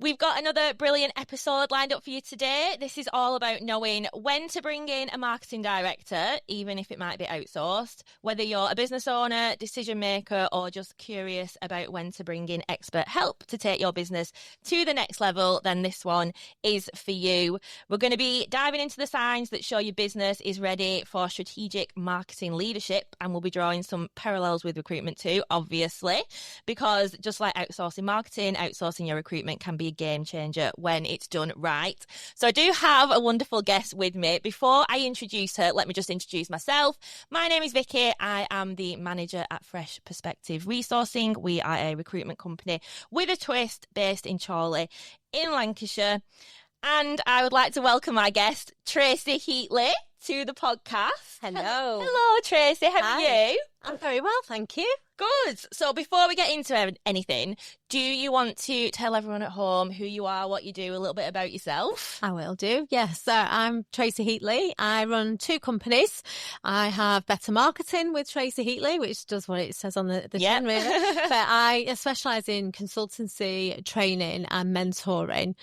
We've got another brilliant episode lined up for you today. This is all about knowing when to bring in a marketing director, even if it might be outsourced. Whether you're a business owner, decision maker, or just curious about when to bring in expert help to take your business to the next level, then this one is for you. We're going to be diving into the signs that show your business is ready for strategic marketing leadership, and we'll be drawing some parallels with recruitment too, obviously, because just like outsourcing marketing, outsourcing your recruitment can be a game changer when it's done right. So I do have a wonderful guest with me. Before I introduce her, let me just introduce myself. My name is Vicky. I am the manager at Fresh Perspective Resourcing. We are a recruitment company with a twist based in Chorley in Lancashire. And I would like to welcome our guest, Tracy Heatley, to the podcast. Hello. Hello, Tracy. How are you? I'm very well, thank you. Good. So before we get into anything, do you want to tell everyone at home who you are, what you do, a little bit about yourself? I will do, yes. So I'm Tracy Heatley. I run two companies. I have Better Marketing with Tracy Heatley, which does what it says on the tin, really. But I specialise in consultancy, training and mentoring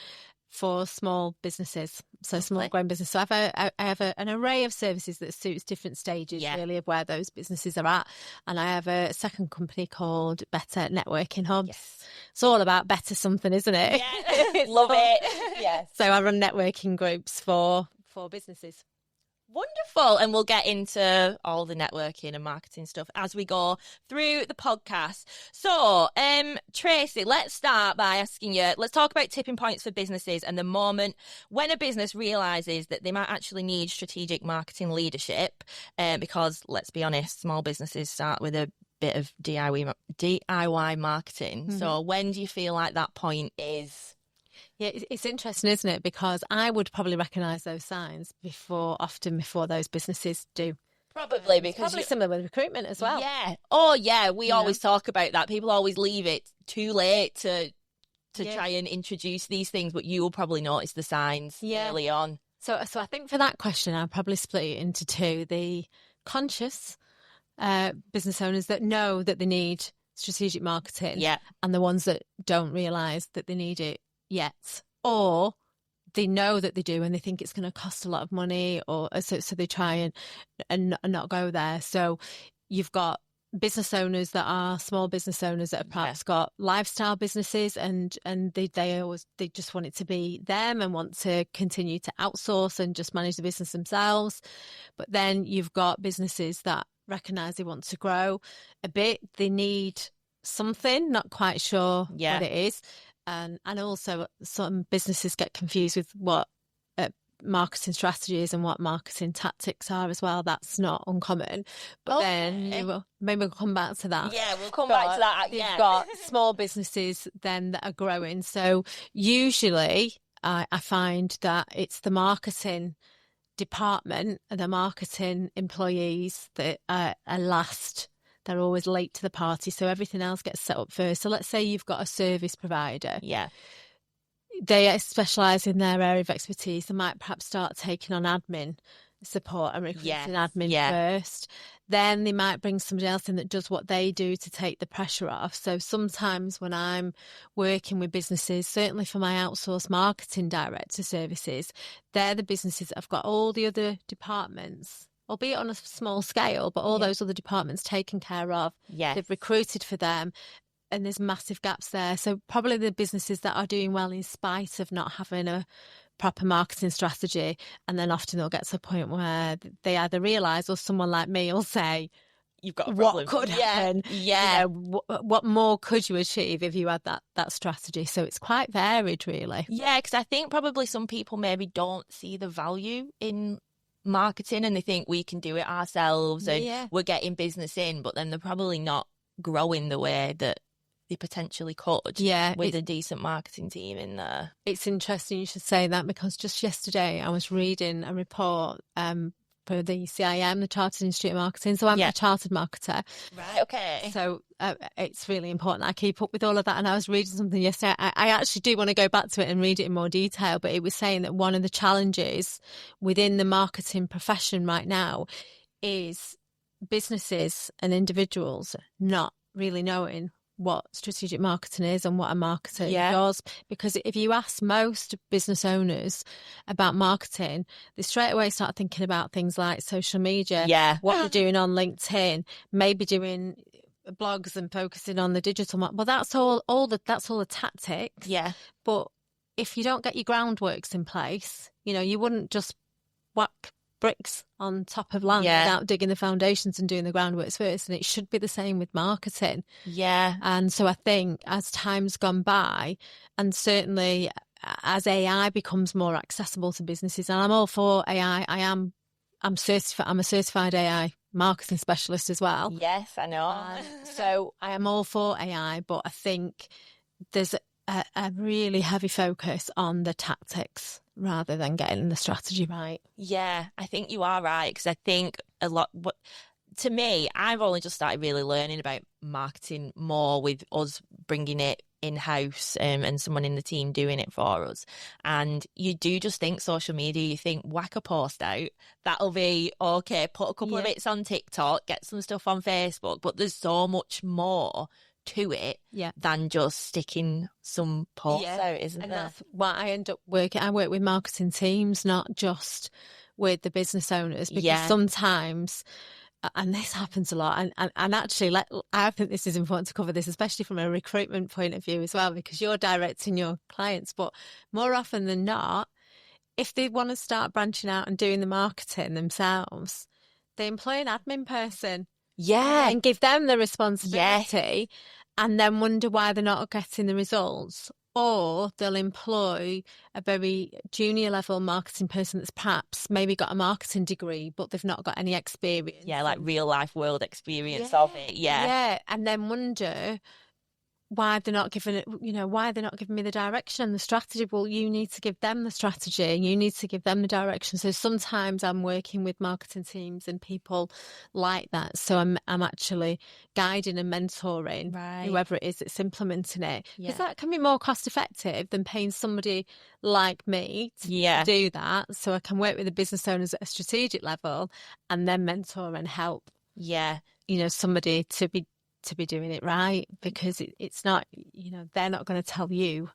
for small businesses, so small growing business. So I have an array of services that suits different stages really of where those businesses are at. And I have a second company called Better Networking Hubs. Yes. It's all about better something, isn't it? Yeah, love it. Yes. So I run networking groups for businesses. Wonderful. And we'll get into all the networking and marketing stuff as we go through the podcast. So, Tracy, let's start by asking you, let's talk about tipping points for businesses and the moment when a business realises that they might actually need strategic marketing leadership. Because let's be honest, small businesses start with a bit of DIY marketing. Mm-hmm. So when do you feel like that point is? Yeah, it's interesting, isn't it? Because I would probably recognise those signs before those businesses do. Probably because probably similar with recruitment as well. Yeah. Oh, yeah. We always talk about that. People always leave it too late to try and introduce these things, but you will probably notice the signs early on. So I think for that question, I'll probably split it into two: the conscious business owners that know that they need strategic marketing, and the ones that don't realise that they need it yet, or they know that they do and they think it's going to cost a lot of money, or so they try and not go there. So you've got business owners that are small business owners that have perhaps got lifestyle businesses and they just want it to be them and want to continue to outsource and just manage the business themselves. But then you've got businesses that recognise they want to grow a bit, they need something, not quite sure what it is. And also some businesses get confused with what marketing strategy is and what marketing tactics are as well. That's not uncommon. But then maybe we'll come back to that. Yeah, we'll come back to that. You've got small businesses then that are growing. So usually I find that it's the marketing department and the marketing employees that are last. They're always late to the party, so everything else gets set up first. So let's say you've got a service provider. Yeah. They specialise in their area of expertise. They might perhaps start taking on admin support and recruiting admin first. Then they might bring somebody else in that does what they do to take the pressure off. So sometimes when I'm working with businesses, certainly for my outsourced marketing director services, they're the businesses that have got all the other departments, albeit on a small scale, but all those other departments taken care of. Yes. They've recruited for them, and there's massive gaps there. So probably the businesses that are doing well in spite of not having a proper marketing strategy, and then often they'll get to a point where they either realise, or someone like me will say, you've got a problem. What could happen? Yeah. You know, what more could you achieve if you had that strategy? So it's quite varied, really. Yeah, because I think probably some people maybe don't see the value in marketing and they think we can do it ourselves and we're getting business in, but then they're probably not growing the way that they potentially could with a decent marketing team in there. It's interesting you should say that, because just yesterday I was reading a report for the CIM, the Chartered Institute of Marketing. So I'm a chartered marketer. Right, okay. So it's really important I keep up with all of that. And I was reading something yesterday. I actually do want to go back to it and read it in more detail, but it was saying that one of the challenges within the marketing profession right now is businesses and individuals not really knowing what strategic marketing is and what a marketer Yeah. does. Because if you ask most business owners about marketing, they straight away start thinking about things like social media, Yeah. what they're doing on LinkedIn, maybe doing blogs and focusing on the digital market. Well, that's all the tactics. Yeah. But if you don't get your groundworks in place, you wouldn't just whack bricks on top of land without digging the foundations and doing the groundworks first. And it should be the same with marketing. Yeah. And so I think as time's gone by, and certainly as AI becomes more accessible to businesses, and I'm all for AI. I'm certified. I'm a certified AI marketing specialist as well. Yes, I know. So I am all for AI, but I think there's a really heavy focus on the tactics rather than getting the strategy right. Yeah, I think you are right, because I think a lot. To me, I've only just started really learning about marketing more with us bringing it in-house and someone in the team doing it for us. And you do just think social media, you think whack a post out, that'll be okay, put a couple of bits on TikTok, get some stuff on Facebook, but there's so much more to it than just sticking some posts out, isn't there? That's why I end up working. I work with marketing teams, not just with the business owners, because sometimes, and this happens a lot, and actually, I think this is important to cover this, especially from a recruitment point of view as well, because you're directing your clients, but more often than not, if they want to start branching out and doing the marketing themselves, they employ an admin person. Yeah. And give them the responsibility and then wonder why they're not getting the results. Or they'll employ a very junior level marketing person that's perhaps maybe got a marketing degree, but they've not got any experience. Yeah, like real life world experience of it. Yeah. And then wonder why they're not giving it, why they're not giving me the direction and the strategy. Well, you need to give them the strategy and you need to give them the direction. So sometimes I'm working with marketing teams and people like that. So I'm actually guiding and mentoring whoever it is that's implementing it. Because that can be more cost effective than paying somebody like me to do that. So I can work with the business owners at a strategic level and then mentor and help. Somebody to be doing it right, because it's not, they're not going to tell you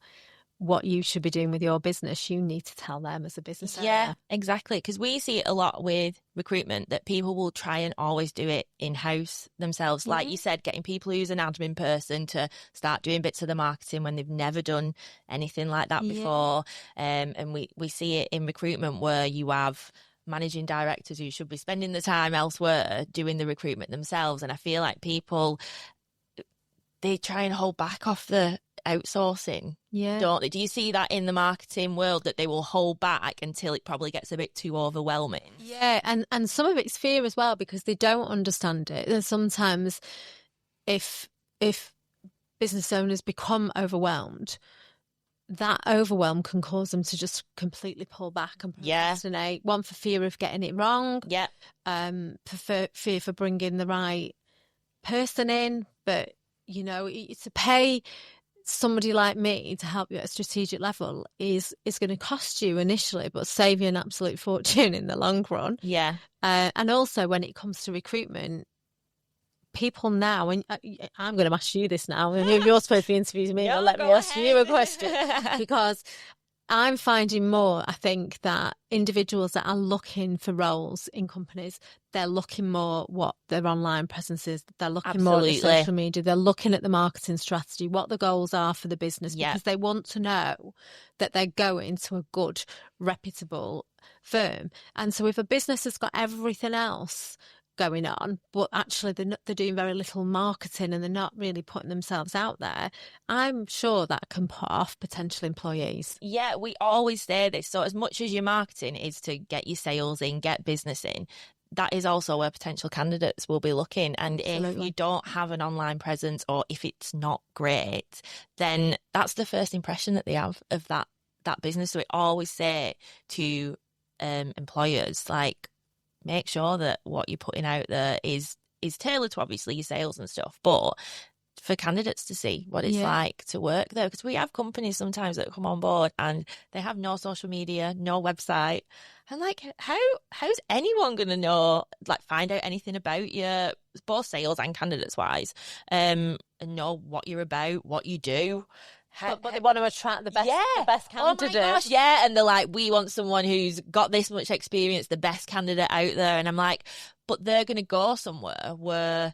what you should be doing with your business. You need to tell them as a business owner. Yeah, exactly. Because we see it a lot with recruitment that people will try and always do it in-house themselves. Like you said, getting people who's an admin person to start doing bits of the marketing when they've never done anything like that before. And we see it in recruitment where you have managing directors who should be spending the time elsewhere doing the recruitment themselves. And I feel like people, they try and hold back off the outsourcing, don't they? Do you see that in the marketing world, that they will hold back until it probably gets a bit too overwhelming? Yeah, and some of it's fear as well, because they don't understand it. And sometimes if business owners become overwhelmed, that overwhelm can cause them to just completely pull back and procrastinate. One, for fear of getting it wrong. For fear for bringing the right person in. But, to pay somebody like me to help you at a strategic level is going to cost you initially, but save you an absolute fortune in the long run. And also when it comes to recruitment, people now, and I'm going to ask you this now, and you're supposed to be interviewing me, let me ask you a question, because I'm finding more, I think, that individuals that are looking for roles in companies, they're looking more what their online presence is, they're looking more at the social media, they're looking at the marketing strategy, what the goals are for the business, because they want to know that they're going to a good, reputable firm. And so if a business has got everything else going on, but actually they're doing very little marketing and they're not really putting themselves out there, I'm sure that can put off potential employees. Yeah, we always say this. So as much as your marketing is to get your sales in, get business in, that is also where potential candidates will be looking. And if you don't have an online presence, or if it's not great, then that's the first impression that they have of that business. So we always say to employers, like, make sure that what you're putting out there is tailored to obviously your sales and stuff, but for candidates to see what it's like to work there. Because we have companies sometimes that come on board and they have no social media, no website. And like, how's anyone going to know, like, find out anything about you, both sales and candidates wise, and know what you're about, what you do. But they want to attract the best candidate. Oh my gosh, yeah. And they're like, we want someone who's got this much experience, the best candidate out there. And I'm like, but they're going to go somewhere where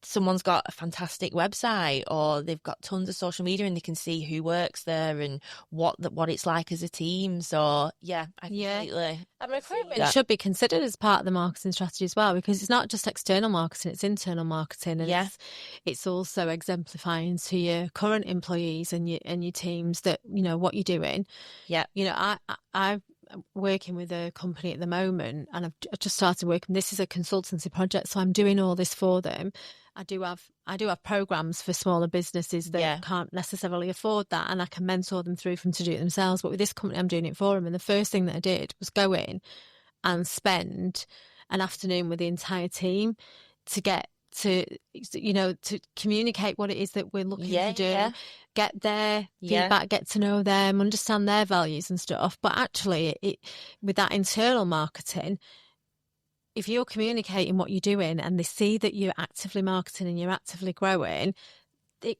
someone's got a fantastic website or they've got tons of social media and they can see who works there and what it's like as a team. So I completely. And recruitment should be considered as part of the marketing strategy as well, because it's not just external marketing, it's internal marketing, and it's also exemplifying to your current employees and your teams that what you're doing. I'm working with a company at the moment, and I've just started working. This is a consultancy project, so I'm doing all this for them. I do have programs for smaller businesses that can't necessarily afford that, and I can mentor them through from to do it themselves. But with this company, I'm doing it for them. And the first thing that I did was go in and spend an afternoon with the entire team to get to communicate what it is that we're looking to do, get their feedback, get to know them, understand their values and stuff. But actually, with that internal marketing, if you're communicating what you're doing and they see that you're actively marketing and you're actively growing, I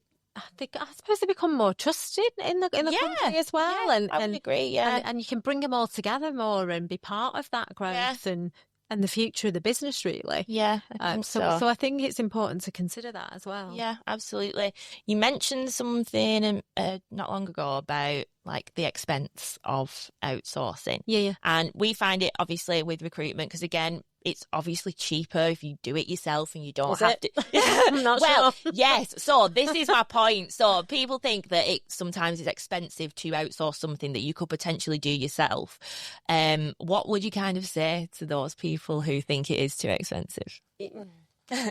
suppose they become more trusted in the company as well. Yeah, I would agree. And you can bring them all together more and be part of that growth and the future of the business, really. Yeah, I think so. So I think it's important to consider that as well. Yeah, absolutely. You mentioned something not long ago about like the expense of outsourcing. Yeah. And we find it obviously with recruitment because, again, it's obviously cheaper if you do it yourself and you don't have to. I'm not sure. Yes. So this is my point. So people think that it sometimes is expensive to outsource something that you could potentially do yourself. What would you kind of say to those people who think it is too expensive?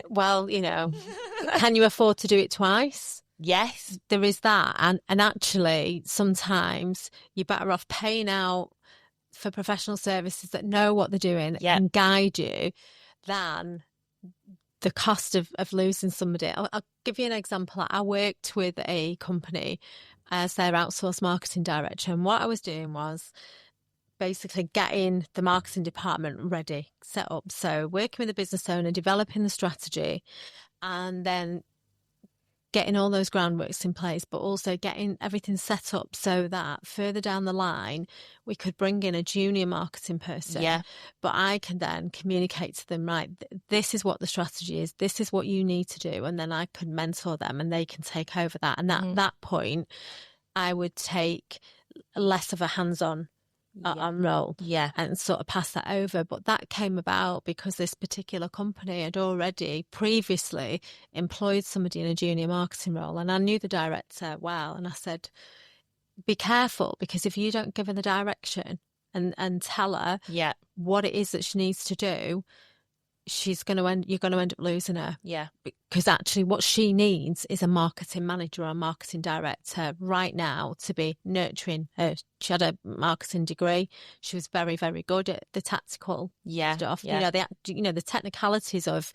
Well, can you afford to do it twice? Yes. There is that. And actually, sometimes you're better off paying out for professional services that know what they're doing and guide you than the cost of losing somebody. I'll give you an example. I worked with a company as their outsourced marketing director, and what I was doing was basically getting the marketing department ready, set up. So working with the business owner, developing the strategy, and then getting all those groundworks in place, but also getting everything set up so that further down the line, we could bring in a junior marketing person. Yeah. But I can then communicate to them, right, this is what the strategy is, this is what you need to do. And then I could mentor them and they can take over that. And at that point, I would take less of a hands-on role and sort of pass that over. But that came about because this particular company had already previously employed somebody in a junior marketing role, and I knew the director well, and I said, be careful, because if you don't give her the direction and tell her what it is that she needs to do, you're going to end up losing her. Yeah. Because actually what she needs is a marketing manager or a marketing director right now to be nurturing her. She had a marketing degree. She was very, very good at the tactical stuff. Yeah. The technicalities of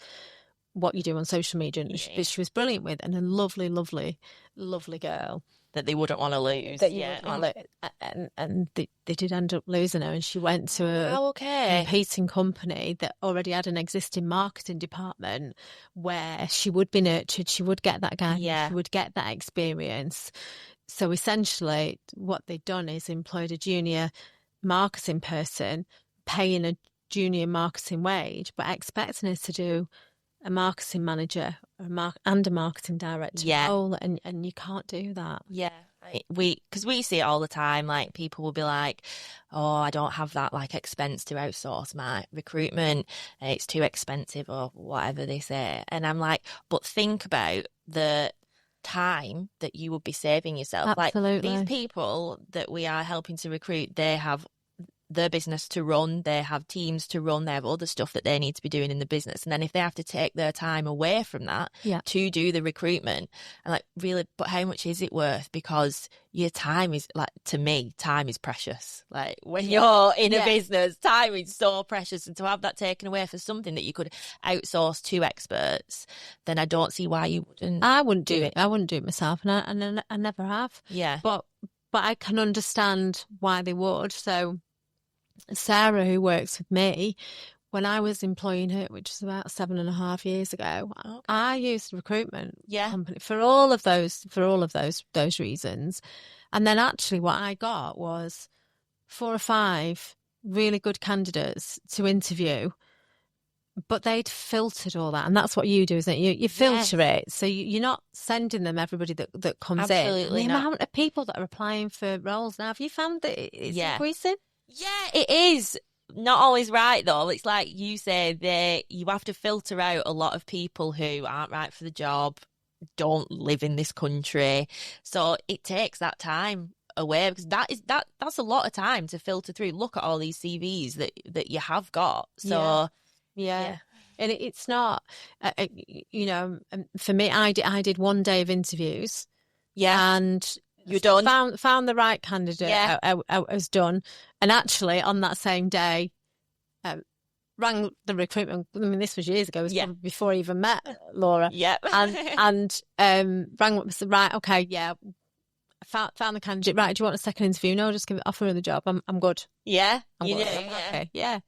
what you do on social media. She was brilliant with, and a lovely, lovely, lovely girl. That they wouldn't want to lose. And they did end up losing her, and she went to a competing company that already had an existing marketing department where she would be nurtured, she would get that guidance, she would get that experience. So essentially what they'd done is employed a junior marketing person, paying a junior marketing wage, but expecting her to do a marketing manager and a marketing director role, and you can't do that. Yeah. Because we see it all the time, like people will be like, oh, I don't have that like expense to outsource my recruitment, it's too expensive or whatever they say. And I'm like, but think about the time that you would be saving yourself. Absolutely. Like these people that we are helping to recruit, they have their business to run, they have teams to run, they have other stuff that they need to be doing in the business. And then if they have to take their time away from that to do the recruitment, and like, really, but how much is it worth? Because your time is, like, to me, time is precious. Like, when you're in a business, time is so precious. And to have that taken away for something that you could outsource to experts, then I don't see why you wouldn't. I wouldn't do it. I wouldn't do it myself, and I never have. Yeah. But I can understand why they would. So Sarah, who works with me, when I was employing her, which was about 7.5 years ago, I used a recruitment company for all of those reasons. And then actually what I got was 4 or 5 really good candidates to interview, but they'd filtered all that. And that's what you do, isn't it? You filter it. So you're not sending them everybody that comes in. Absolutely And the not. amount of people that are applying for roles now, have you found that it's increasing? Yeah, it is. Not always right, though. It's like you say, you have to filter out a lot of people who aren't right for the job, don't live in this country. So it takes that time away, because that's a lot of time to filter through. Look at all these CVs that you have got. So yeah. And it's not, for me, I did 1 day of interviews. Yeah. And you're done. Found the right candidate. Yeah. I was done. And actually, on that same day, rang the recruitment. I mean, this was years ago. It was probably before I even met Laura. Yeah. And rang up and said, right, okay, yeah, found the candidate. Right, do you want a second interview? No, just offer her the job. I'm good. Yeah. I'm good. Okay. Yeah.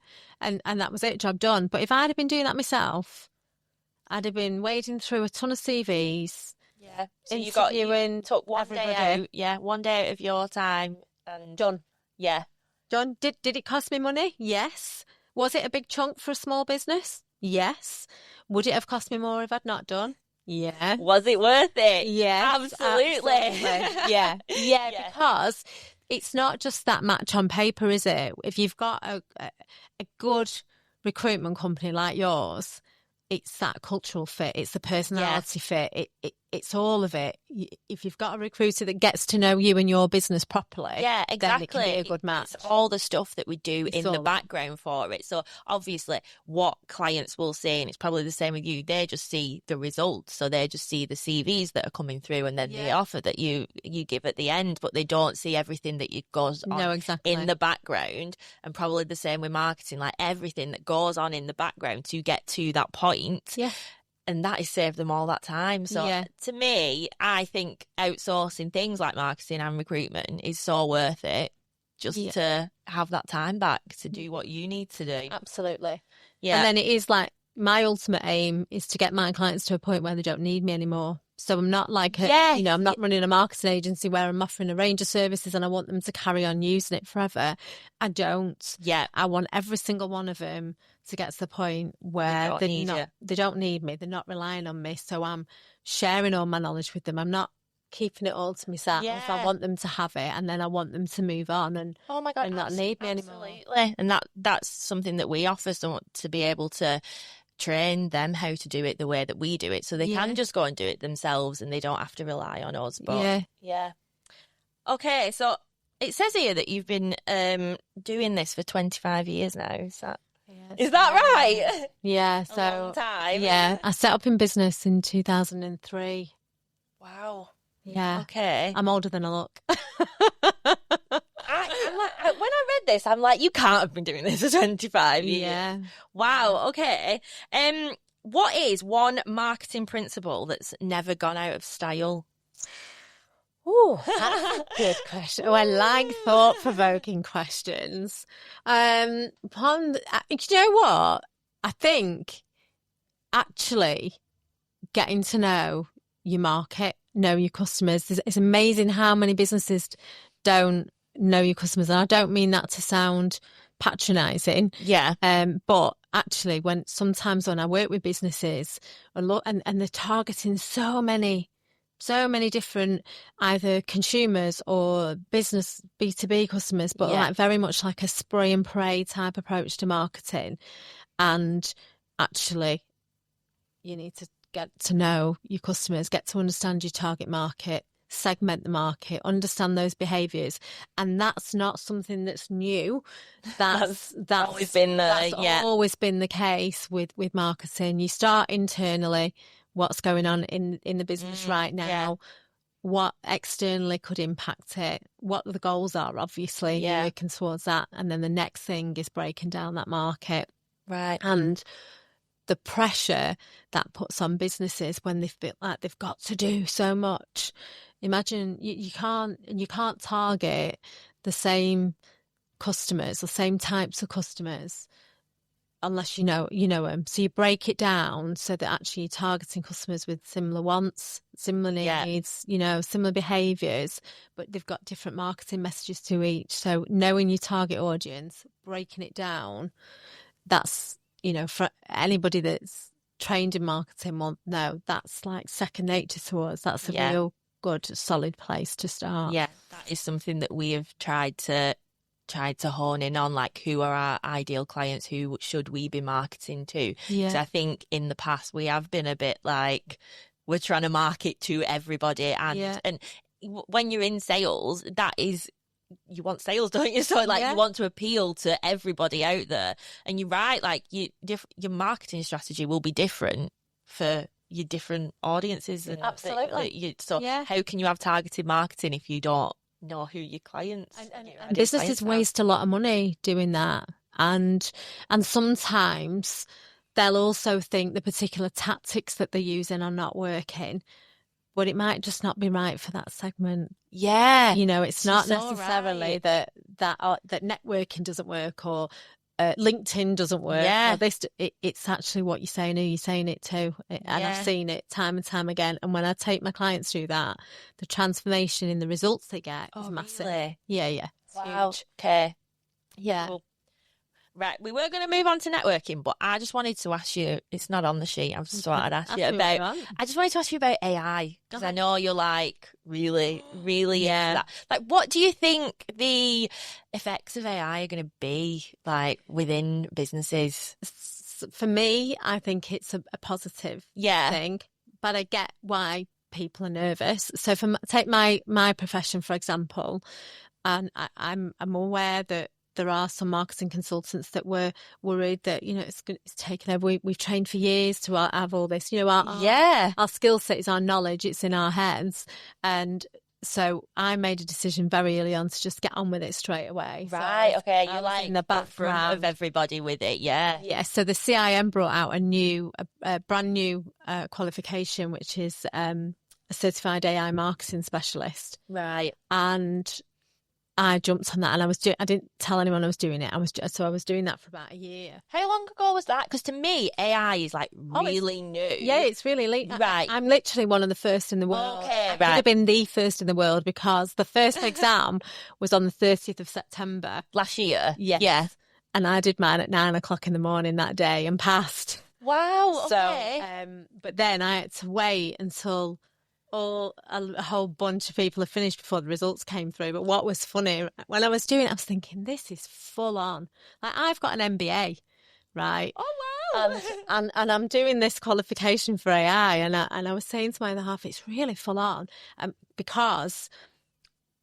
And that was it. Job done. But if I'd have been doing that myself, I'd have been wading through a ton of CVs. Yeah. So you took 1 day out. Yeah, 1 day out of your time and done. Yeah. Done. Did it cost me money? Yes. Was it a big chunk for a small business? Yes. Would it have cost me more if I'd not done? Yeah. Was it worth it? Yeah. Absolutely. Yeah. Because it's not just that match on paper, is it? If you've got a good recruitment company like yours, it's that cultural fit, it's the personality fit, it's all of it. If you've got a recruiter that gets to know you and your business properly, exactly, then it can be a good match. It's all the stuff that we do in the background for it. So obviously what clients will say, and it's probably the same with you, they just see the results. So they just see the CVs that are coming through and then the offer that you give at the end, but they don't see everything that goes on in the background. And probably the same with marketing, like everything that goes on in the background to get to that point. Yeah. And that has saved them all that time. So to me, I think outsourcing things like marketing and recruitment is so worth it, just to have that time back to do what you need to do. Absolutely. Yeah. And then it is like, my ultimate aim is to get my clients to a point where they don't need me anymore. So I'm not like, I'm not running a marketing agency where I'm offering a range of services and I want them to carry on using it forever. I don't. Yeah. I want every single one of them to get to the point where they don't need me. They're not relying on me. So I'm sharing all my knowledge with them. I'm not keeping it all to myself. Yeah. I want them to have it, and then I want them to move on and not need me anymore. Absolutely. And that's something that we offer, so to be able to train them how to do it the way that we do it, so they can just go and do it themselves and they don't have to rely on us. But okay, so it says here that you've been doing this for 25 years now. Is that right? Yeah, so a long time. Yeah, I set up in business in 2003. Wow. Yeah. Okay. I'm older than I look. When I read this, I'm like, you can't have been doing this for 25 years. Yeah. Wow. Okay. What is one marketing principle that's never gone out of style? Oh, that's a good question. Oh, I like thought-provoking questions. You know what? I think actually getting to know your market, know your customers. It's amazing how many businesses don't know your customers. And I don't mean that to sound patronising. Yeah. But actually, sometimes when I work with businesses, and they're targeting so many different either consumers or business B2B customers, but like very much like a spray and pray type approach to marketing. And actually, you need to get to know your customers, get to understand your target market segment the market, understand those behaviours. And that's not something that's new. That's always been that's yeah. always been the case with marketing. You start internally, what's going on in the business right now, yeah. what externally could impact it, what the goals are, obviously, you're working towards that. And then the next thing is breaking down that market. Right. And the pressure that puts on businesses when they've felt like they've got to do so much. Imagine you can't target the same customers, the same types of customers, unless you know them. So you break it down so that actually you're targeting customers with similar wants, similar needs, similar behaviours, but they've got different marketing messages to each. So knowing your target audience, breaking it down, that's, for anybody that's trained in marketing will know that's like second nature to us. That's a real good, solid place to start. Yeah, that is something that we have tried to hone in on, like who are our ideal clients, who should we be marketing to. Yeah. So I think in the past we have been a bit like we're trying to market to everybody, and when you're in sales, that is, you want sales, don't you? So you want to appeal to everybody out there. And you're right, like your marketing strategy will be different for your different audiences. Absolutely. How can you have targeted marketing if you don't know who your clients and businesses waste a lot of money doing that, and sometimes they'll also think the particular tactics that they're using are not working, but it might just not be right for that segment. It's not necessarily that networking doesn't work, or LinkedIn doesn't work. It's actually what you're saying, who you're saying it to. And I've seen it time and time again. And when I take my clients through that, the transformation in the results they get is massive. Really? Yeah. Wow. Huge. Okay. Yeah. Cool. Right, we were going to move on to networking, but I just wanted to ask you, it's not on the sheet, I just wanted to ask you about, I just wanted to ask you about AI, because I know you're like really into that. Like, what do you think the effects of AI are going to be like within businesses? For me, I think it's a positive thing, but I get why people are nervous. So take my profession, for example, and I'm aware that there are some marketing consultants that were worried that, it's taken over. We've trained for years to have all this, our skill set is our knowledge, it's in our heads. And so I made a decision very early on to just get on with it straight away. Right, so okay. You're like in the background of everybody with it, Yeah, so the CIM brought out a brand new qualification, which is a certified AI marketing specialist. Right. And I jumped on that, and I didn't tell anyone I was doing it. I was doing that for about a year. How long ago was that? Because to me, AI is like really new. Yeah, it's really late. Right. I'm literally one of the first in the world. Okay, I could have been the first in the world, because the first exam was on the 30th of September. Last year? Yes. Yeah. And I did mine at 9:00 in the morning that day and passed. Wow, okay. So, but then I had to wait until a whole bunch of people had finished before the results came through. But what was funny, when I was doing it, I was thinking, this is full on. Like, I've got an MBA, right? Oh, wow. And I'm doing this qualification for AI, and I was saying to my other half, it's really full on, because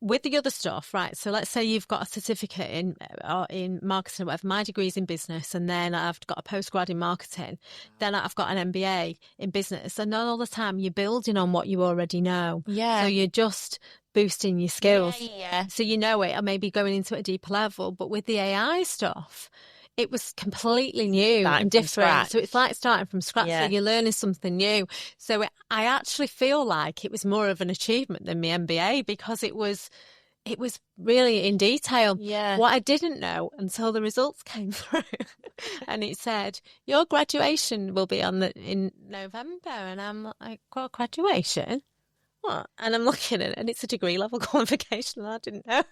with the other stuff, right? So let's say you've got a certificate in marketing or whatever. My degree's in business, and then I've got a postgrad in marketing. Then I've got an MBA in business. And not all the time you're building on what you already know. Yeah. So you're just boosting your skills. Yeah. So you know it, or maybe going into it a deeper level. But with the AI stuff, it was completely new and different. So it's like starting from scratch. So you're learning something new. So I actually feel like it was more of an achievement than my MBA, because it was really in detail. Yeah. What I didn't know until the results came through, and it said, your graduation will be in November. And I'm like, what, graduation? What? And I'm looking at it, and it's a degree level qualification, and I didn't know.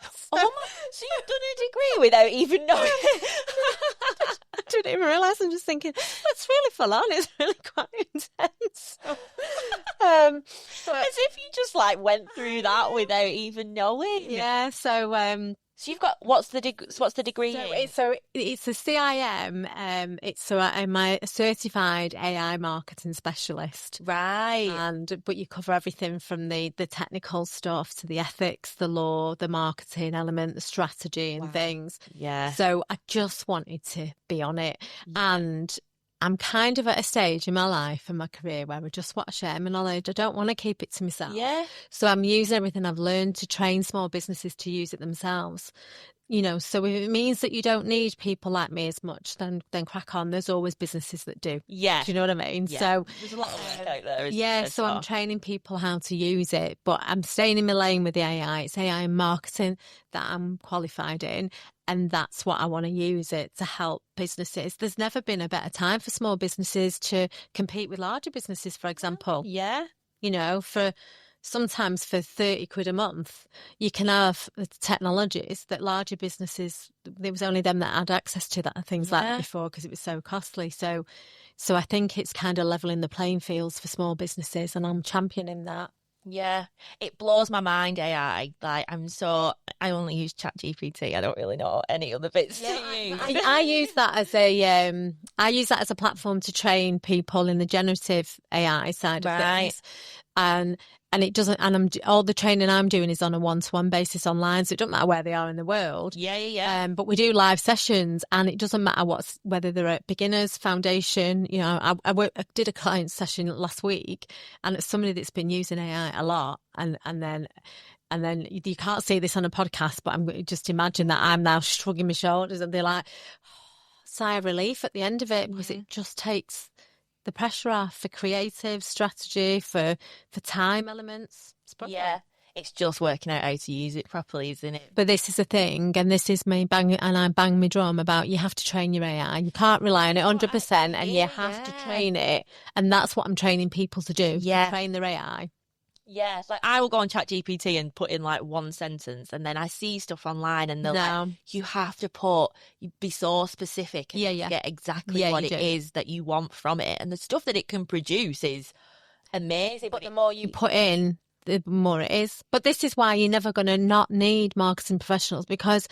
So you've done a degree without even knowing? I didn't even realise. I'm just thinking, that's really full on. It's really quite intense. As if you just like went through that without even knowing. Yeah. So So you've got what's the degree in? So it's a CIM. I'm a certified AI marketing specialist. Right. But you cover everything from the technical stuff to the ethics, the law, the marketing element, the strategy and things. Yeah. So I just wanted to be on it. And I'm kind of at a stage in my life and my career where I just want to share my knowledge. I don't want to keep it to myself. Yeah. So I'm using everything I've learned to train small businesses to use it themselves. So if it means that you don't need people like me as much, then crack on. There's always businesses that do. Yeah. Do you know what I mean? Yeah. So there's a lot of work out there, isn't there? so I'm training people how to use it, but I'm staying in my lane with the AI. It's AI marketing that I'm qualified in, and that's what I want to use it to help businesses. There's never been a better time for small businesses to compete with larger businesses, for example. Yeah. Sometimes for 30 quid a month, you can have technologies that larger businesses, there was only them that had access to that and things like that before because it was so costly. So I think it's kind of leveling the playing fields for small businesses, and I'm championing that. Yeah, it blows my mind, AI. Like, I only use ChatGPT. I don't really know any other bits to use. I use that as a platform to train people in the generative AI side of things. And it doesn't, and all the training I'm doing is on a one-to-one basis online, so it doesn't matter where they are in the world. Yeah. But we do live sessions, and it doesn't matter whether they're at beginners, foundation. I did a client session last week, and it's somebody that's been using AI a lot, and then you can't see this on a podcast, but I'm just imagine that I'm now shrugging my shoulders, and they're like, sigh of relief at the end of it, because it just takes the pressure off for creative strategy, for time elements. It's just working out how to use it properly, isn't it? But this is a thing, and this is me I bang my drum about you have to train your AI. You can't rely on it 100%, and you have to train it. And that's what I'm training people to do. Train their AI. Yeah, like I will go on ChatGPT and put in like one sentence, and then I see stuff online, and they're like, you have to be so specific and get exactly what it is that you want from it. And the stuff that it can produce is amazing. But the more you put in, the more it is. But this is why you're never going to not need marketing professionals, because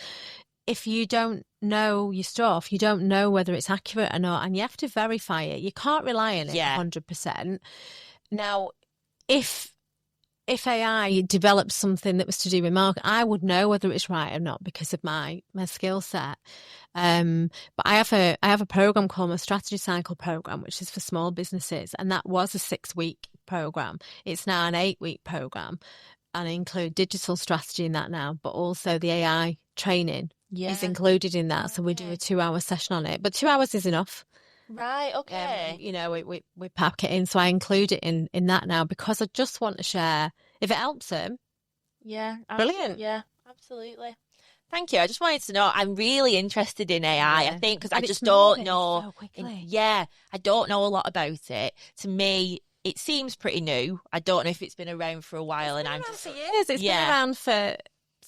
if you don't know your stuff, you don't know whether it's accurate or not, and you have to verify it. You can't rely on it 100%. Now, if AI developed something that was to do with marketing, I would know whether it's right or not because of my skill set. But I have a program called my Strategy Cycle program, which is for small businesses, and that was a 6-week program. It's now an 8-week program, and I include digital strategy in that now, but also the AI training is included in that. So we do a 2-hour session on it, but 2 hours is enough. Right, okay. We pack it in, so I include it in that now because I just want to share if it helps them. Yeah, brilliant. Yeah, absolutely. Thank you. I just wanted to know. I'm really interested in AI. I think because I just don't know. So quickly. I don't know a lot lot it. To me, it seems pretty new. I don't know if it's been around for a while, and I'm just for years. It's been around for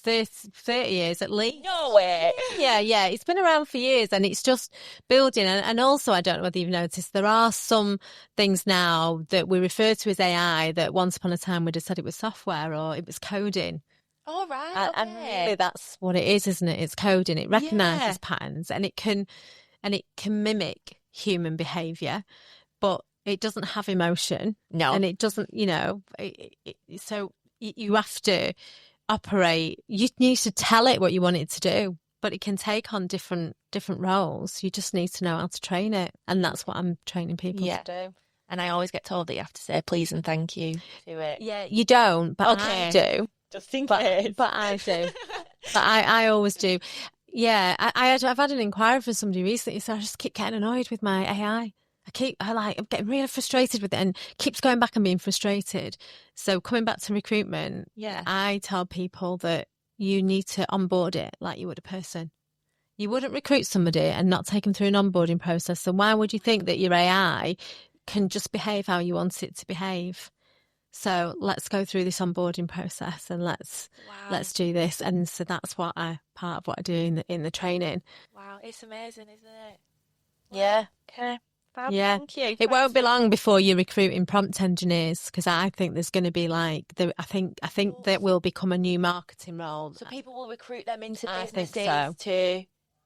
30 years at least. No way. Yeah. It's been around for years, and it's just building. And also, I don't know whether you've noticed, there are some things now that we refer to as AI that once upon a time we'd have said it was software or it was coding. Oh, right. Okay. And really that's what it is, isn't it? It's coding. It recognises patterns, and it can mimic human behaviour, but it doesn't have emotion. No. And it doesn't, so you have to operate. You need to tell it what you want it to do, but it can take on different roles. You just need to know how to train it, and that's what I'm training people to do. And I always get told that you have to say please and thank you to it. Yeah, you don't, but I do. Just in case. But I do. But I always do. Yeah, I've had an inquiry from somebody recently, so I just keep getting annoyed with my AI. I'm getting really frustrated with it, and keeps going back and being frustrated. So coming back to recruitment, I tell people that you need to onboard it like you would a person. You wouldn't recruit somebody and not take them through an onboarding process. So why would you think that your AI can just behave how you want it to behave? So let's go through this onboarding process, and let's do this. And so that's part of what I do in the training. Wow, it's amazing, isn't it? Yeah. Okay. Fab, Yeah. thank you. It won't be long before you're recruiting prompt engineers, because I think there's going to be I think that will become a new marketing role. So people will recruit them into I think businesses so. to...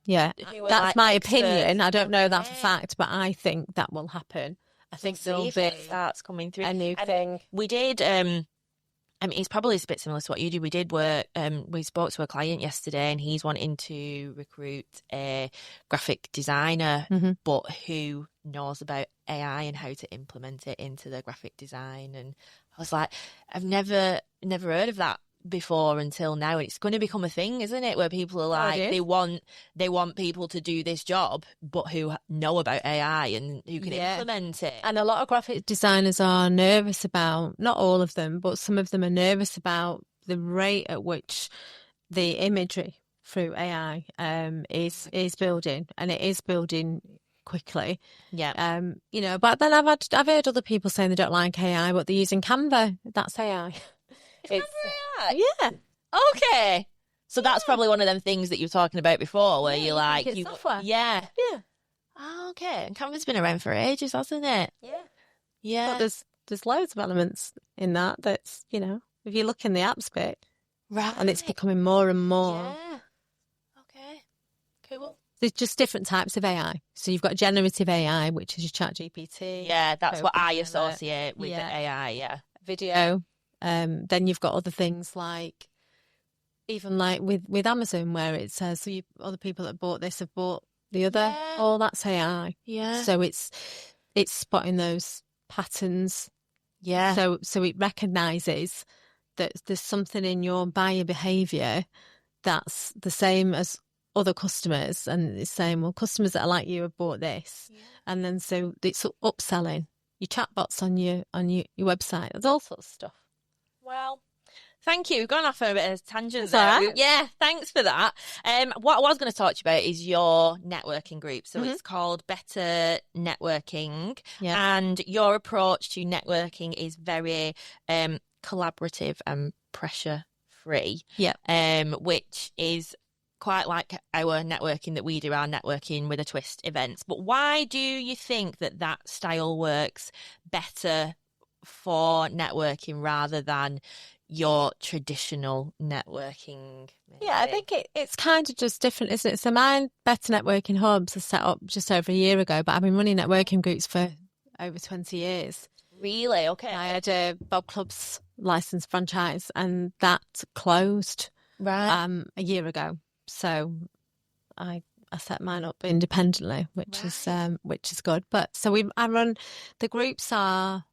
Yeah, who are that's like my experts. opinion. I don't know that for Okay. fact, but I think that will happen. I think See there'll if be that starts coming through. a new And thing. we did... I mean, it's probably a bit similar to what you do. We did work, we spoke to a client yesterday and he's wanting to recruit a graphic designer, but who knows about AI and how to implement it into the graphic design. And I was like, I've never heard of that before until now. It's going to become a thing, isn't it? Where people are like, they want people to do this job, but who know about AI and who can implement it. And a lot of graphic designers are nervous about, not all of them, but some of them are nervous about the rate at which the imagery through AI is building, and it is building quickly. Yeah. But then I've heard other people saying they don't like AI, but they're using Canva. That's AI. It's AI? Yeah. Okay. So that's probably one of them things that you were talking about before, where you're like, it's software. Yeah. Yeah. Okay. And Canva's been around for ages, hasn't it? Yeah. Yeah. But there's loads of elements in that's, if you look in the apps bit, Right. and it's becoming more and more. Yeah. Okay. Cool. There's just different types of AI. So you've got generative AI, which is your ChatGPT. Yeah, that's what I Copilot. associate with the AI, yeah. Video. Then you've got other things like, even like with Amazon, where it says, so other people that bought this have bought the other. Yeah. Oh, that's AI. Yeah. So it's spotting those patterns. Yeah. So it recognises that there's something in your buyer behaviour that's the same as other customers, and it's saying, well, customers that are like you have bought this, and then so it's upselling your chatbots on your website. There's all sorts of stuff. Well, thank you. We've gone off on a bit of a tangent That's there. all right. Yeah, thanks for that. What I was going to talk to you about is your networking group. So it's called Better Networking. Yeah. And your approach to networking is very collaborative and pressure-free. Yeah. Which is quite like our networking that we do, our networking with a twist events. But why do you think that style works better for networking rather than your traditional networking? Maybe? Yeah, I think it's kind of just different, isn't it? So my Better Networking Hubs are set up just over a year ago, but I've been running networking groups for over 20 years. Really? Okay. I had a Bob Clubs licensed franchise, and that closed a year ago. So I set mine up independently, which is good. But so I run, the groups are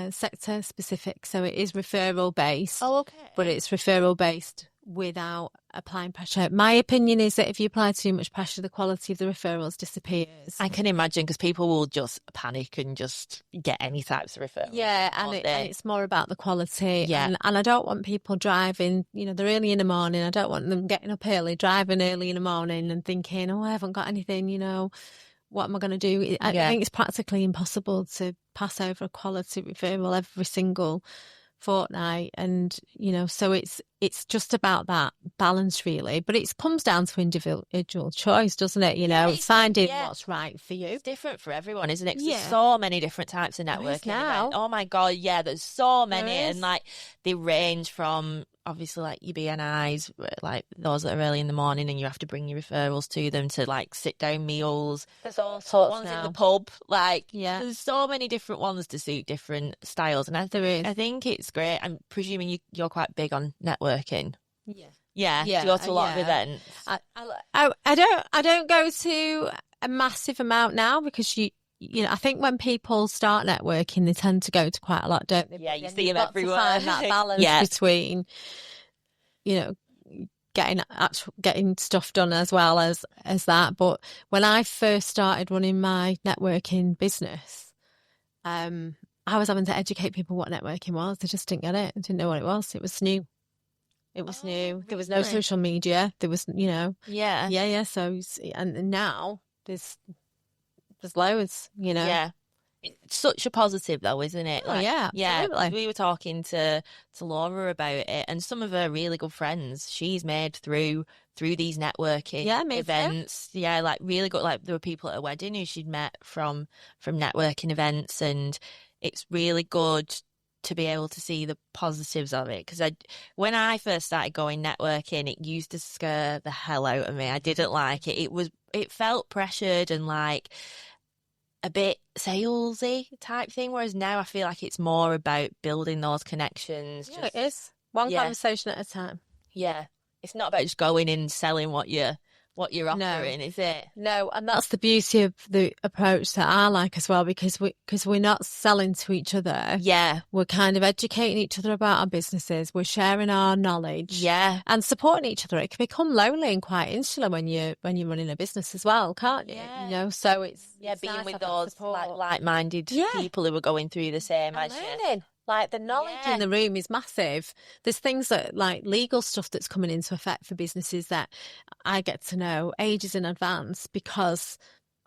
sector specific, so it is referral based. Oh, okay. But it's referral based without applying pressure. My opinion is that if you apply too much pressure, the quality of the referrals disappears. I can imagine, because people will just panic and just get any types of referrals. Yeah, and it's more about the quality. Yeah. And I don't want people driving, they're early in the morning. I don't want them getting up early, driving early in the morning and thinking, I haven't got anything, what am I going to do? I think it's practically impossible to pass over a quality referral every single fortnight, and so it's just about that balance, really. But it comes down to individual choice, doesn't it? It's finding what's right for you. It's different for everyone, isn't it? 'Cause Yeah. there's so many different types of networking now. Oh my god, yeah, there's so many, and like they range from obviously like your BNIs, like those that are early in the morning and you have to bring your referrals to them, to like sit down meals. There's all sorts ones now. in the pub, like Yeah. there's so many different ones to suit different styles, and I think it's great. I'm presuming you're quite big on networking. Yeah. Do you go to a lot of events? I don't go to a massive amount now, because I think when people start networking, they tend to go to quite a lot, don't they? Yeah, you see You've them got to everywhere. find that balance between, getting stuff done as well as that. But when I first started running my networking business, I was having to educate people what networking was. They just didn't get it. They didn't know what it was. It was new. It was new. There was no social media. There was, Yeah. So, and now there's loads, Yeah. It's such a positive though, isn't it? Oh, yeah, absolutely. We were talking to Laura about it, and some of her really good friends she's made through through these networking me events. too. Yeah, like really good. Like there were people at a wedding who she'd met from networking events, and it's really good to be able to see the positives of it. Because when I first started going networking, it used to scare the hell out of me. I didn't like it. It felt pressured and like a bit salesy type thing, whereas now I feel like it's more about building those connections. Yeah, it is. One conversation at a time. Yeah. It's not about just going in and selling what you're offering, is it? No, and that's the beauty of the approach that I like as well, because we're not selling to each other. Yeah. We're kind of educating each other about our businesses. We're sharing our knowledge. Yeah. And supporting each other. It can become lonely and quite insular when you're running a business as well, can't you? Yeah. You know, so it's being nice with to have those support. like-minded people who are going through the same as you. Learning. Like the knowledge in the room is massive. There's things that like legal stuff that's coming into effect for businesses that I get to know ages in advance because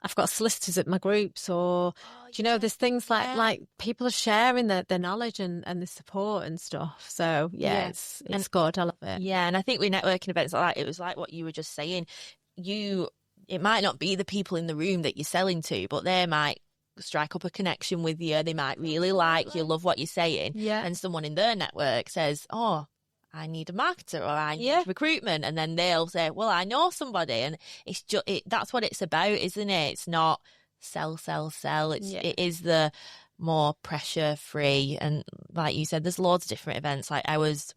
I've got solicitors at my groups, or do you know, there's things like people are sharing their knowledge and the support and stuff. So it's good. I love it. Yeah, and I think with networking events like that, it was like what you were just saying. It might not be the people in the room that you're selling to, but they might strike up a connection with you. They might really like you, love what you're saying. Yeah. And someone in their network says, oh, I need a marketer, or I need recruitment. And then they'll say, well, I know somebody. And it's just, that's what it's about, isn't it? It's not sell. It is the more pressure free. And like you said, there's loads of different events. Like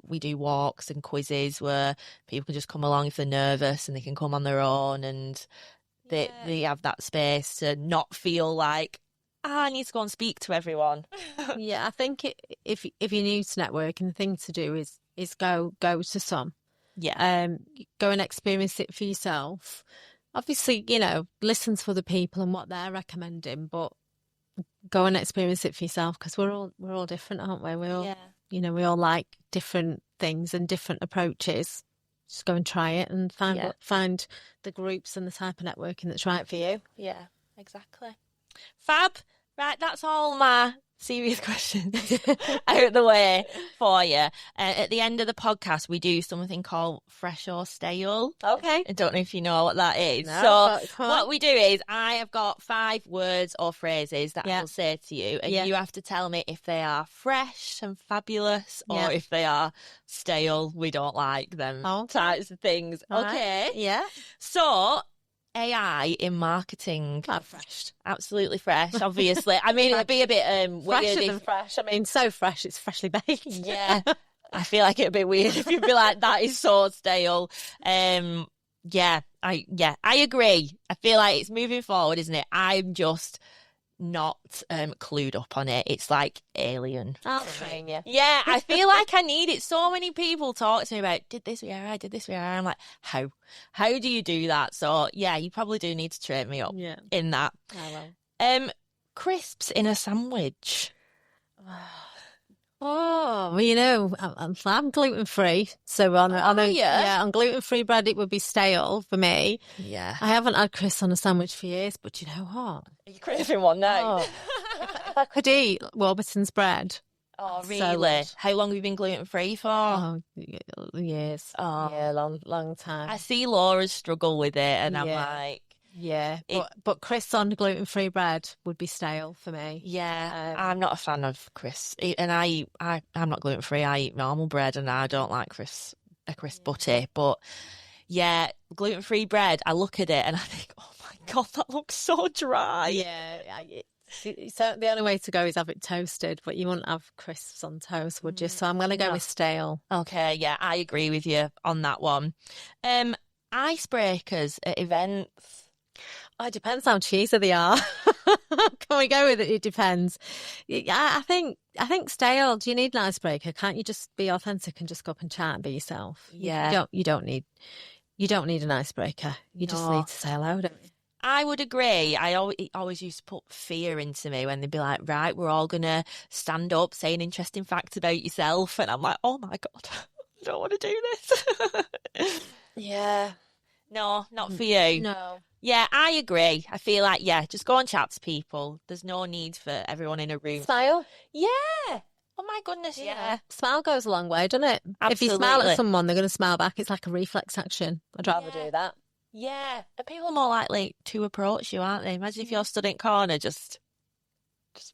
we do walks and quizzes where people can just come along if they're nervous, and they can come on their own, and they have that space to not feel like, I need to go and speak to everyone. I think if you're new to networking, the thing to do is go to some. Yeah. Go and experience it for yourself. Obviously, you know, listen to other people and what they're recommending, but go and experience it for yourself, because we're all different, aren't we? We all, you know, we all like different things and different approaches. Just go and try it and find the groups and the type of networking that's right for you. Yeah, exactly. Fab. Right, that's all my serious questions out the way for you. At the end of the podcast, we do something called Fresh or Stale. Okay. I don't know if you know what that is. No, so what we do is I have got 5 words or phrases that I will say to you, and you have to tell me if they are fresh and fabulous or if they are stale, we don't like them types of things. Okay. Right. Yeah. So AI in marketing. Fresh. Absolutely fresh, obviously. I mean, it'd be a bit fresher weird than fresh. I mean, so fresh, it's freshly baked. Yeah. I feel like it'd be weird if you'd be like, that is so stale. I agree. I feel like it's moving forward, isn't it? I'm just not clued up on it. It's like alien. I'll train you. Yeah, I feel like I need it. So many people talk to me about, did this with AI, did this with AI. I'm like, how do you do that? So yeah, you probably do need to train me up in that. I will. Crisps in a sandwich. Oh, well, you know, I'm gluten free, so on gluten-free bread it would be stale for me. Yeah, I haven't had crisps on a sandwich for years, but you know what? Are you craving one now? Oh. If I could eat Warburton's bread. Oh, really? So how long have you been gluten free for? Oh, years. Oh, yeah, long time. I see Laura struggle with it, and I'm like. Yeah, but crisps on gluten-free bread would be stale for me. Yeah, I'm not a fan of crisps, and I'm not gluten-free. I eat normal bread, and I don't like a crisp butty. But yeah, gluten-free bread, I look at it and I think, oh my God, that looks so dry. Yeah, so the only way to go is have it toasted, but you wouldn't have crisps on toast, would you? So I'm going to go with stale. Okay, yeah, I agree with you on that one. Icebreakers at events. Oh, it depends how cheesy they are. Can we go with it? It depends. I think stale. Do you need an icebreaker? Can't you just be authentic and just go up and chat and be yourself? Yeah. You don't need an icebreaker. You just need to say hello, don't you? I would agree. It always used to put fear into me when they'd be like, right, we're all going to stand up, say an interesting fact about yourself. And I'm like, oh my God, I don't want to do this. Yeah. No, not for you. No. Yeah, I agree. I feel like, just go and chat to people. There's no need for everyone in a room. Style? Yeah. Oh my goodness, yeah. Smile goes a long way, doesn't it? Absolutely. If you smile at someone, they're going to smile back. It's like a reflex action. I'd rather do that. Yeah. And people are more likely to approach you, aren't they? Imagine if you're stood in corner, just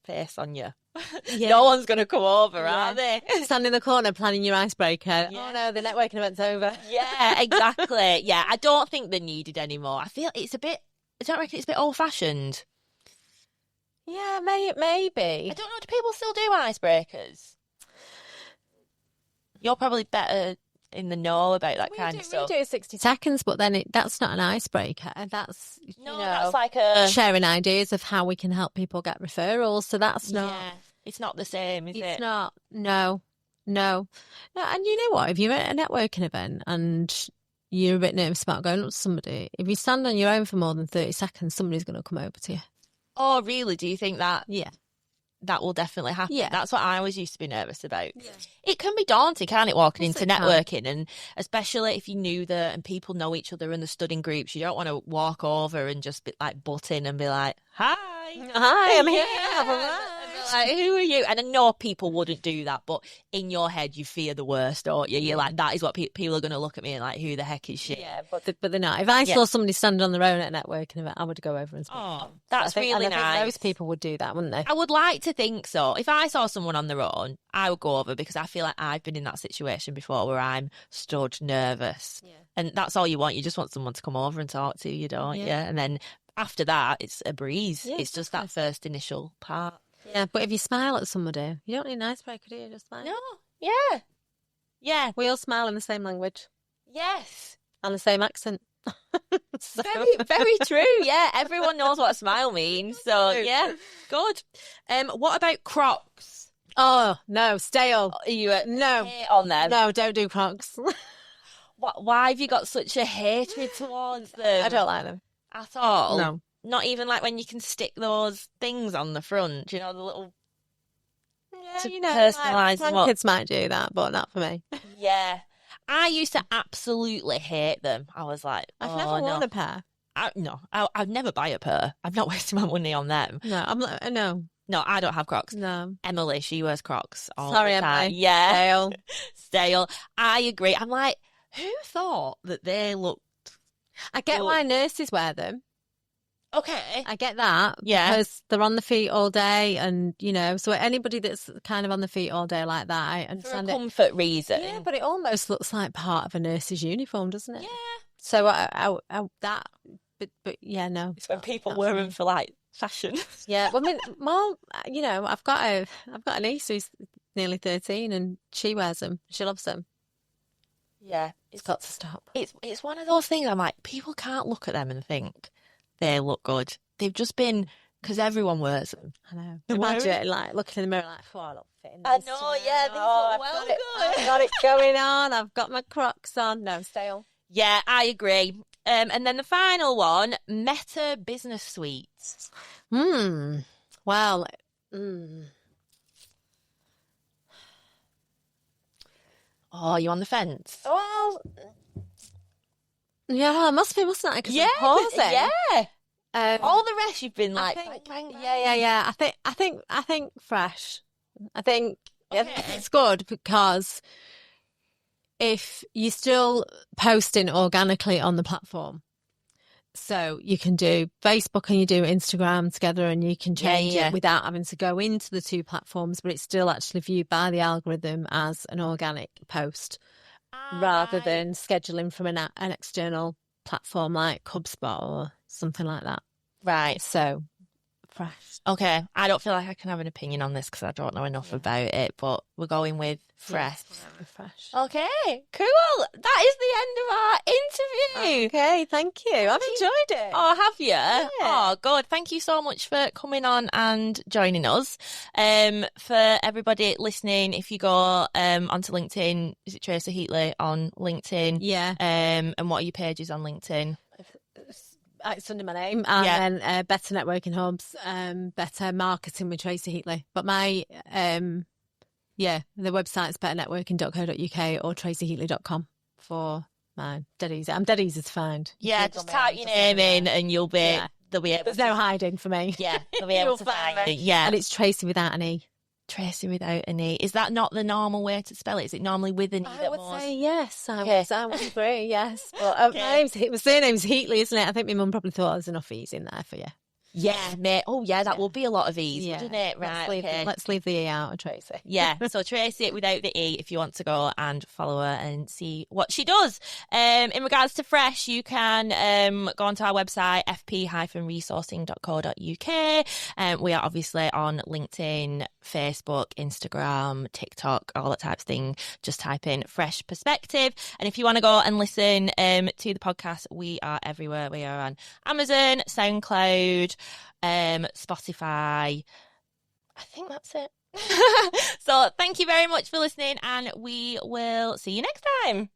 face on you. Yeah. No one's going to come over, are they? Stand in the corner planning your icebreaker. Yeah. Oh no, the networking event's over. Yeah, exactly. Yeah, I don't think they're needed anymore. I feel it's a bit, I don't reckon it's a bit old-fashioned. Yeah, maybe. I don't know, do people still do icebreakers? You're probably better in the know about that kind of stuff. We do 60 seconds, but then that's not an icebreaker. That's, that's like a... sharing ideas of how we can help people get referrals. So that's not... Yeah, it's not the same, is it? It's not. No. And you know what? If you're at a networking event and you're a bit nervous about going up to somebody, if you stand on your own for more than 30 seconds, somebody's going to come over to you. Oh, really? Do you think that? Yeah. That will definitely happen. Yeah. That's what I always used to be nervous about. Yeah. It can be daunting, can't it, walking into networking? And especially if you knew that and people know each other and they're stood in groups, you don't want to walk over and just be like butt in and be like, hi, I'm here. Like, who are you? And I know people wouldn't do that, but in your head, you fear the worst, don't you? You're like, that is what people are going to look at me and like, who the heck is she? Yeah, but they're not. If I saw somebody standing on their own at a networking event, I would go over and speak. Oh, that's really nice. I think most people would do that, wouldn't they? I would like to think so. If I saw someone on their own, I would go over because I feel like I've been in that situation before where I'm stood nervous. Yeah. And that's all you want. You just want someone to come over and talk to you, don't you? And then after that, it's a breeze. Yeah, it's just that first initial part. Yeah, but if you smile at somebody, you don't need an icebreaker, do you? Just smile. No. Yeah. Yeah. We all smile in the same language. Yes. And the same accent. So. Very true. Yeah. Everyone knows what a smile means. So, yeah. Good. What about Crocs? Oh, no. Stale. Are you no. on them? No, don't do Crocs. Why have you got such a hatred towards them? I don't like them. At all? No. Not even like when you can stick those things on the front, do you know, the little... Yeah, personalise them. My kids might do that, but not for me. Yeah. I used to absolutely hate them. I was like, I've never worn a pair. I'd never buy a pair. I'm not wasting my money on them. No, No, I don't have Crocs. No. Emily, she wears Crocs all Sorry, the time. Emily. Yeah. Stale. I agree. I'm like, who thought that they looked... I get why nurses wear them. Okay. I get that. Yeah. Because they're on the feet all day and, so anybody that's kind of on the feet all day like that, I understand it. For a comfort reason. Yeah, but it almost looks like part of a nurse's uniform, doesn't it? Yeah. So but yeah, no. It's when people wear them for like fashion. Yeah. Well, I've got a niece who's nearly 13 and she wears them. She loves them. Yeah. It's got to stop. It's one of those things I'm like, people can't look at them and think they look good. They've just been, because everyone wears them. I know. Imagine like looking in the mirror like, I look fit in this. I know, yeah, these look well good. I've got it going on. I've got my Crocs on. No, stale. Yeah, I agree. And then the final one, Meta Business Suites. Well, Oh, you on the fence? Well, yeah, it must be, mustn't it? Yeah, yeah. All the rest you've been like, bang. Yeah. I think fresh. I think it's good because if you're still posting organically on the platform, so you can do Facebook and you do Instagram together and you can change it without having to go into the two platforms, but it's still actually viewed by the algorithm as an organic post rather than scheduling from an external platform like HubSpot or something like that. Right. So fresh. Okay. I don't feel like I can have an opinion on this because I don't know enough about it, but we're going with fresh. Yes, fresh. Okay, cool. That is the end of our interview. Okay, thank you. I've enjoyed it. Oh, have you? Yeah. Oh, good. Thank you so much for coming on and joining us. For everybody listening, if you go onto LinkedIn, is it Tracy Heatley on LinkedIn? Yeah. And what are your pages on LinkedIn? It's under my name, and then Better Networking Hubs, Better Marketing with Tracy Heatley. But my, the website's betternetworking.co.uk or tracyheatley.com for mine. Dead easy. I'm dead easy to find. Yeah, just type your name in and you'll be, they'll be able There's no hiding for me. Yeah, they'll be able to find it. Yeah. And it's Tracy without an E. Tracy without an E. Is that not the normal way to spell it? Is it normally with an E? I would say yes. I would agree, yes. But my surname's Heatley, isn't it? I think my mum probably thought there was enough E's in there for you. Yeah, mate. Oh, yeah, that would be a lot of E's, wouldn't it? Right, let's leave the E out of Tracy. Yeah, so Tracy without the E if you want to go and follow her and see what she does. In regards to Fresh, you can go onto our website, fp-resourcing.co.uk. We are obviously on LinkedIn, Facebook, Instagram, TikTok, all that type of thing. Just type in Fresh Perspective. And if you want to go and listen to the podcast, we are everywhere. We are on Amazon, SoundCloud, Spotify. I think that's it. So thank you very much for listening, and we will see you next time.